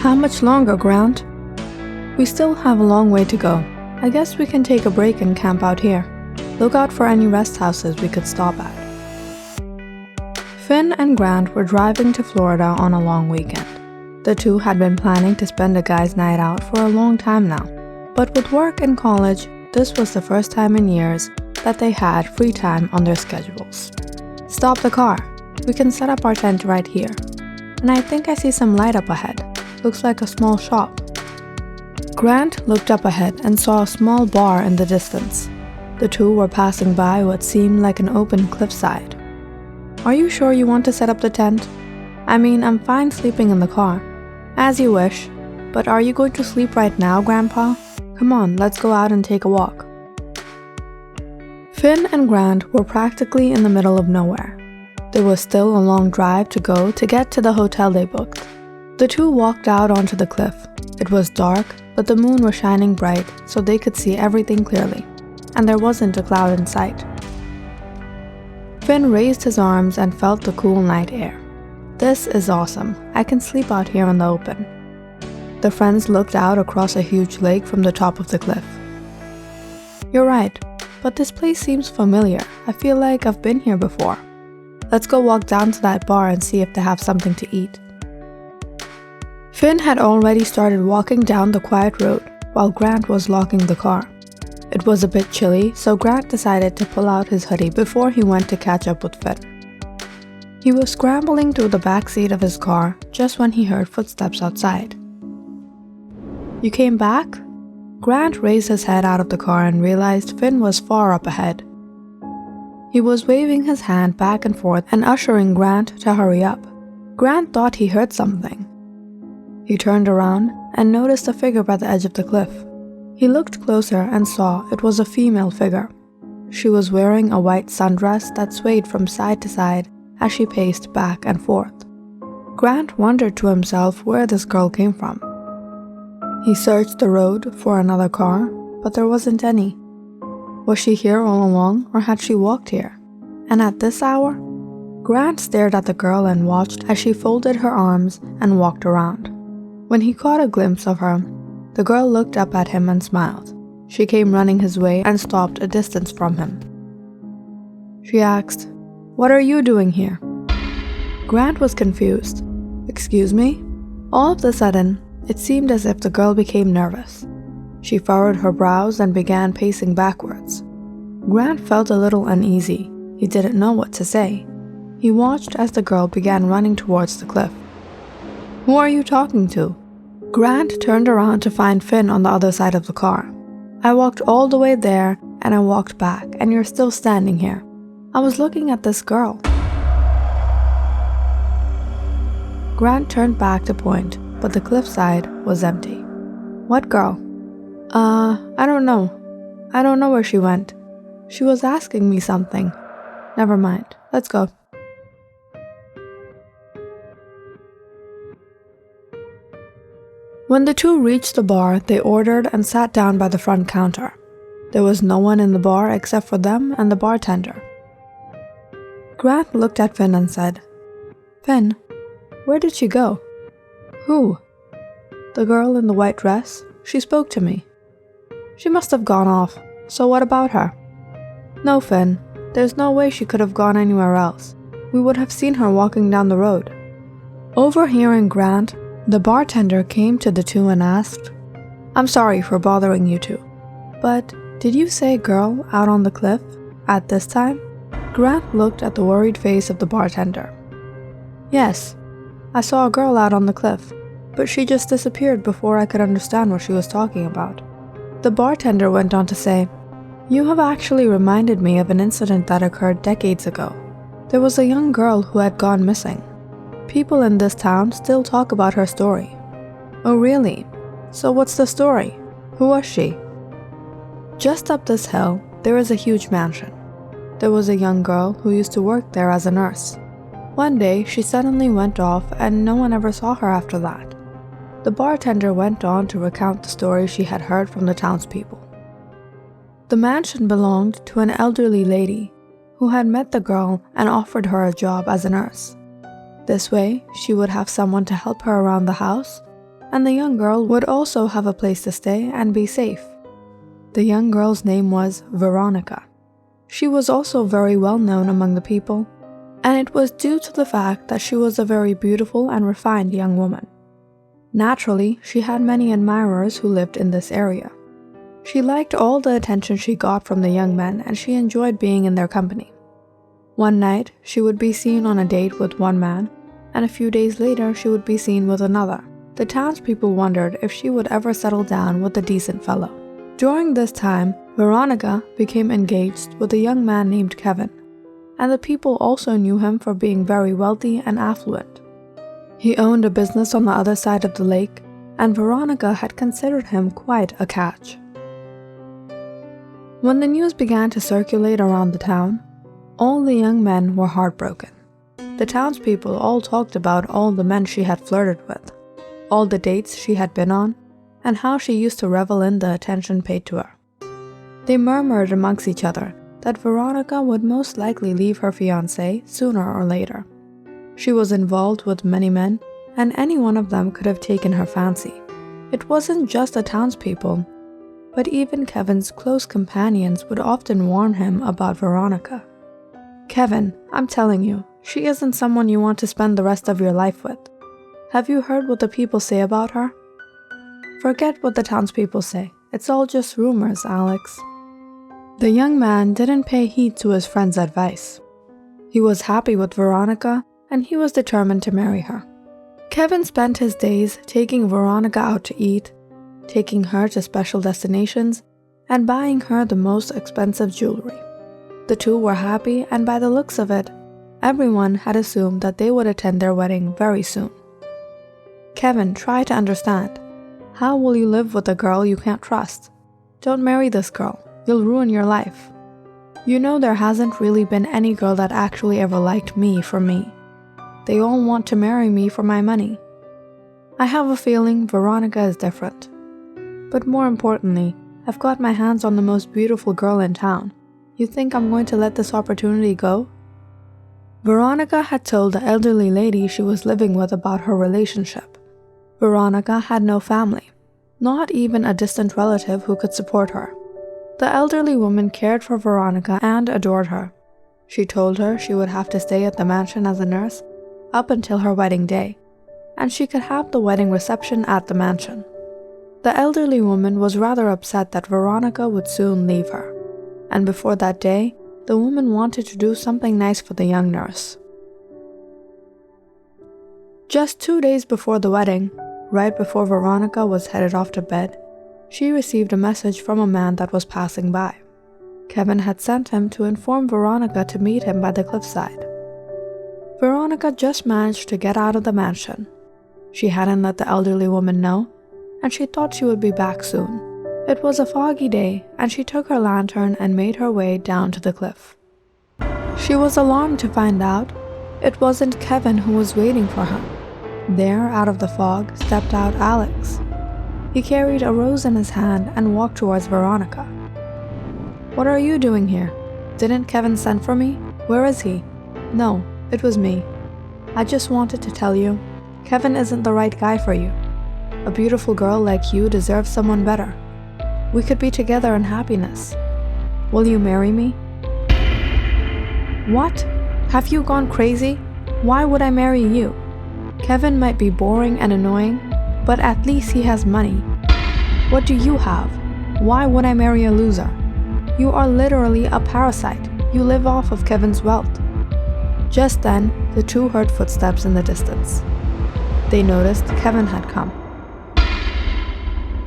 How much longer, Grant? We still have a long way to go. I guess we can take a break and camp out here. Look out for any rest houses we could stop at. Finn and Grant were driving to Florida on a long weekend. The two had been planning to spend a guy's night out for a long time now. But with work and college, this was the first time in years that they had free time on their schedules. Stop the car. We can set up our tent right here. And I think I see some light up ahead. Looks like a small shop. Grant looked up ahead and saw a small bar in the distance. The two were passing by what seemed like an open cliffside. Are you sure you want to set up the tent? I mean, I'm fine sleeping in the car. As you wish. But are you going to sleep right now, Grandpa? Come on, let's go out and take a walk. Finn and Grant were practically in the middle of nowhere. There was still a long drive to go to get to the hotel they booked. The two walked out onto the cliff. It was dark, but the moon was shining bright so they could see everything clearly, and there wasn't a cloud in sight. Finn raised his arms and felt the cool night air. This is awesome. I can sleep out here in the open. The friends looked out across a huge lake from the top of the cliff. You're right, but this place seems familiar. I feel like I've been here before. Let's go walk down to that bar and see if they have something to eat. Finn had already started walking down the quiet road while Grant was locking the car. It was a bit chilly, so Grant decided to pull out his hoodie before he went to catch up with Finn. He was scrambling through the back seat of his car just when he heard footsteps outside. You came back? Grant raised his head out of the car and realized Finn was far up ahead. He was waving his hand back and forth and ushering Grant to hurry up. Grant thought he heard something. He turned around and noticed a figure by the edge of the cliff. He looked closer and saw it was a female figure. She was wearing a white sundress that swayed from side to side as she paced back and forth. Grant wondered to himself where this girl came from. He searched the road for another car, but there wasn't any. Was she here all along, or had she walked here? And at this hour? Grant stared at the girl and watched as she folded her arms and walked around. When he caught a glimpse of her, the girl looked up at him and smiled. She came running his way and stopped a distance from him. She asked, "What are you doing here?" Grant was confused. "Excuse me?" All of a sudden, it seemed as if the girl became nervous. She furrowed her brows and began pacing backwards. Grant felt a little uneasy. He didn't know what to say. He watched as the girl began running towards the cliff. "Who are you talking to?" Grant turned around to find Finn on the other side of the car. "I walked all the way there and I walked back, and you're still standing here. I was looking at this girl." Grant turned back to point, but the cliffside was empty. "What girl?" I don't know. I don't know where she went. She was asking me something. Never mind. Let's go." When the two reached the bar, they ordered and sat down by the front counter. There was no one in the bar except for them and the bartender. Grant looked at Finn and said, "Finn, where did she go?" "Who?" "The girl in the white dress. She spoke to me." "She must have gone off. So what about her?" "No, Finn. There's no way she could have gone anywhere else. We would have seen her walking down the road." Overhearing Grant, the bartender came to the two and asked, "I'm sorry for bothering you two, but did you say girl out on the cliff at this time?" Grant looked at the worried face of the bartender. "Yes, I saw a girl out on the cliff, but she just disappeared before I could understand what she was talking about." The bartender went on to say, "You have actually reminded me of an incident that occurred decades ago. There was a young girl who had gone missing. People in this town still talk about her story." "Oh really? So what's the story? Who was she?" "Just up this hill, there is a huge mansion. There was a young girl who used to work there as a nurse. One day, she suddenly went off and no one ever saw her after that." The bartender went on to recount the story she had heard from the townspeople. The mansion belonged to an elderly lady who had met the girl and offered her a job as a nurse. This way, she would have someone to help her around the house, and the young girl would also have a place to stay and be safe. The young girl's name was Veronica. She was also very well known among the people, and it was due to the fact that she was a very beautiful and refined young woman. Naturally, she had many admirers who lived in this area. She liked all the attention she got from the young men, and she enjoyed being in their company. One night, she would be seen on a date with one man, and a few days later she would be seen with another. The townspeople wondered if she would ever settle down with a decent fellow. During this time, Veronica became engaged with a young man named Kevin, and the people also knew him for being very wealthy and affluent. He owned a business on the other side of the lake, and Veronica had considered him quite a catch. When the news began to circulate around the town, all the young men were heartbroken. The townspeople all talked about all the men she had flirted with, all the dates she had been on, and how she used to revel in the attention paid to her. They murmured amongst each other that Veronica would most likely leave her fiancé sooner or later. She was involved with many men, and any one of them could have taken her fancy. It wasn't just the townspeople, but even Kevin's close companions would often warn him about Veronica. "Kevin, I'm telling you, she isn't someone you want to spend the rest of your life with. Have you heard what the people say about her?" "Forget what the townspeople say. It's all just rumors, Alex." The young man didn't pay heed to his friend's advice. He was happy with Veronica, and he was determined to marry her. Kevin spent his days taking Veronica out to eat, taking her to special destinations, and buying her the most expensive jewelry. The two were happy, and by the looks of it, everyone had assumed that they would attend their wedding very soon. "Kevin, try to understand. How will you live with a girl you can't trust? Don't marry this girl. You'll ruin your life. You know there hasn't really been any girl that actually ever liked me for me. They all want to marry me for my money. I have a feeling Veronica is different. But more importantly, I've got my hands on the most beautiful girl in town. You think I'm going to let this opportunity go?" Veronica had told the elderly lady she was living with about her relationship. Veronica had no family, not even a distant relative who could support her. The elderly woman cared for Veronica and adored her. She told her she would have to stay at the mansion as a nurse up until her wedding day, and she could have the wedding reception at the mansion. The elderly woman was rather upset that Veronica would soon leave her, and before that day, the woman wanted to do something nice for the young nurse. Just 2 days before the wedding, right before Veronica was headed off to bed, she received a message from a man that was passing by. Kevin had sent him to inform Veronica to meet him by the cliffside. Veronica just managed to get out of the mansion. She hadn't let the elderly woman know, and she thought she would be back soon. It was a foggy day, and she took her lantern and made her way down to the cliff. She was alarmed to find out it wasn't Kevin who was waiting for her. There, out of the fog, stepped out Alex. He carried a rose in his hand and walked towards Veronica. "What are you doing here? Didn't Kevin send for me? Where is he?" "No, it was me. I just wanted to tell you, Kevin isn't the right guy for you. A beautiful girl like you deserves someone better. We could be together in happiness. Will you marry me?" "What? Have you gone crazy? Why would I marry you? Kevin might be boring and annoying, but at least he has money. What do you have? Why would I marry a loser? You are literally a parasite. You live off of Kevin's wealth." Just then, the two heard footsteps in the distance. They noticed Kevin had come.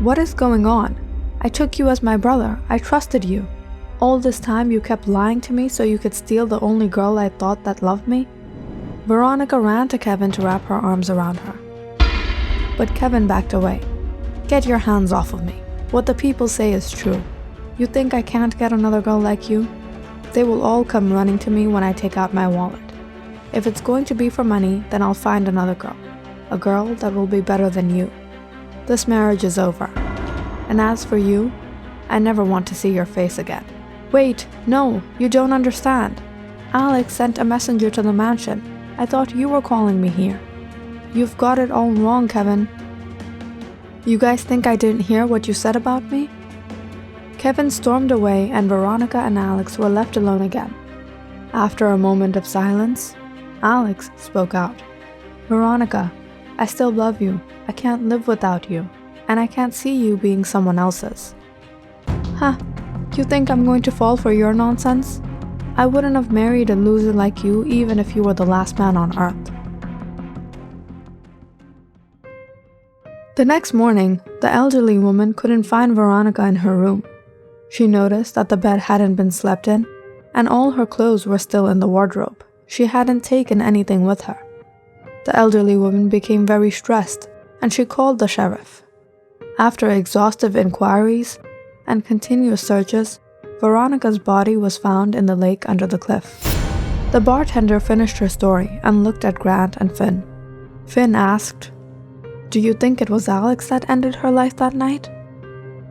"What is going on? I took you as my brother. I trusted you. All this time you kept lying to me so you could steal the only girl I thought that loved me?" Veronica ran to Kevin to wrap her arms around her. But Kevin backed away. "Get your hands off of me. What the people say is true. You think I can't get another girl like you? They will all come running to me when I take out my wallet. If it's going to be for money, then I'll find another girl. A girl that will be better than you. This marriage is over. And as for you, I never want to see your face again." "Wait, no, you don't understand. Alex sent a messenger to the mansion. I thought you were calling me here. You've got it all wrong, Kevin." You guys think I didn't hear what you said about me? Kevin stormed away and Veronica and Alex were left alone again. After a moment of silence, Alex spoke out. Veronica, I still love you. I can't live without you, and I can't see you being someone else's. Huh, you think I'm going to fall for your nonsense? I wouldn't have married a loser like you even if you were the last man on earth. The next morning, the elderly woman couldn't find Veronica in her room. She noticed that the bed hadn't been slept in, and all her clothes were still in the wardrobe. She hadn't taken anything with her. The elderly woman became very stressed, and she called the sheriff. After exhaustive inquiries and continuous searches, Veronica's body was found in the lake under the cliff. The bartender finished her story and looked at Grant and Finn. Finn asked, "Do you think it was Alex that ended her life that night?"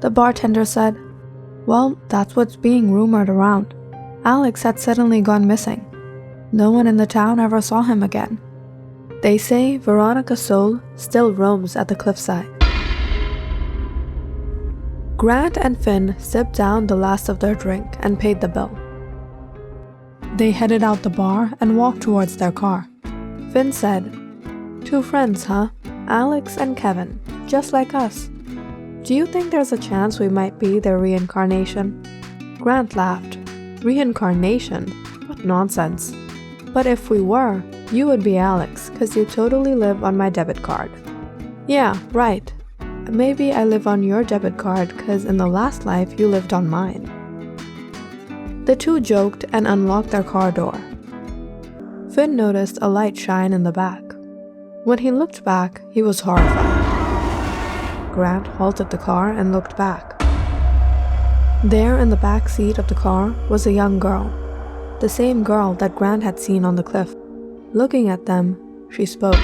The bartender said, "Well, that's what's being rumored around. Alex had suddenly gone missing. No one in the town ever saw him again. They say Veronica's soul still roams at the cliffside." Grant and Finn sipped down the last of their drink and paid the bill. They headed out the bar and walked towards their car. Finn said, "Two friends, huh? Alex and Kevin, just like us. Do you think there's a chance we might be their reincarnation?" Grant laughed. "Reincarnation? What nonsense. But if we were, you would be Alex, 'cause you totally live on my debit card." "Yeah, right. Maybe I live on your debit card 'cause in the last life you lived on mine." The two joked and unlocked their car door. Finn noticed a light shine in the back. When he looked back, he was horrified. Grant halted the car and looked back. There in the back seat of the car was a young girl, the same girl that Grant had seen on the cliff. Looking at them, she spoke.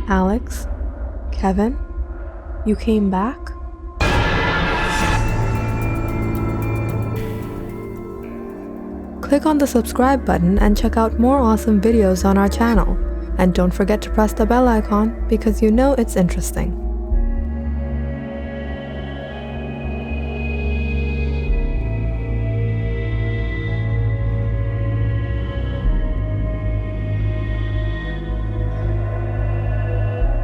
"Alex? Kevin? You came back?" Click on the subscribe button and check out more awesome videos on our channel. And don't forget to press the bell icon because you know it's interesting.